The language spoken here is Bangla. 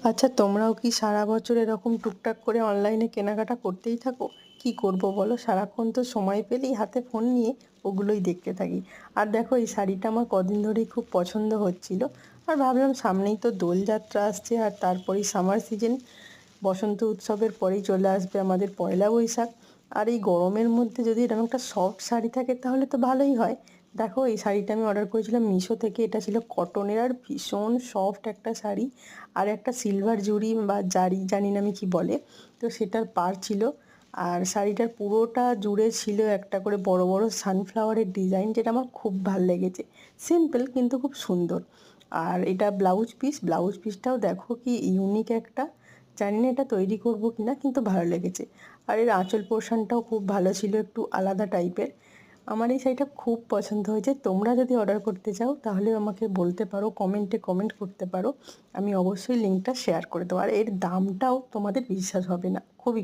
আচ্ছা, তোমরাও কি সারা বছর এরকম টুকটাক করে অনলাইনে কেনাকাটা করতেই থাকো? কি করব বলো, সারাক্ষণ তো সময় পেলেই হাতে ফোন নিয়ে ওগুলোই দেখতে থাকি। আর দেখো, এই শাড়িটা আমার কদিন ধরেই খুব পছন্দ হচ্ছিল, আর ভাবলাম সামনেই তো দোলযাত্রা আসছে, আর তারপরেই সামার সিজন, বসন্ত উৎসবের পরেই চলে আসবে আমাদের পয়লা বৈশাখ। আর এই গরমের মধ্যে যদি এরকম একটা সফট শাড়ি থাকে তাহলে তো ভালোই হয়। দেখো, এই শাড়িটা আমি অর্ডার করেছিলাম মিশো থেকে। এটা ছিল কটনের আর ভীষণ সফট একটা শাড়ি। আর একটা সিলভার জুড়ি বা জারি, জানি না আমি কি বলে, তো সেটার পার ছিল। আর শাড়িটার পুরোটা জুড়ে ছিল একটা করে বড় বড় সানফ্লাওয়ারের ডিজাইন, যেটা আমার খুব ভাল লেগেছে। সিম্পল কিন্তু খুব সুন্দর। আর এটা ব্লাউজ পিসটাও দেখো কি ইউনিক একটা। জানি না এটা তৈরি করব কি না, কিন্তু ভালো লেগেছে। আর এর আঁচল পোর্শনটাও খুব ভালো ছিল, একটু আলাদা টাইপের। আমার এই শাড়িটা খুব পছন্দ হয়েছে। তোমরা যদি অর্ডার করতে চাও তাহলে আমাকে বলতে পারো, কমেন্টে কমেন্ট করতে পারো। আমি অবশ্যই লিঙ্কটা শেয়ার করে দেবো। আর এর দামটাও তোমাদের বিশ্বাস হবে না, খুবই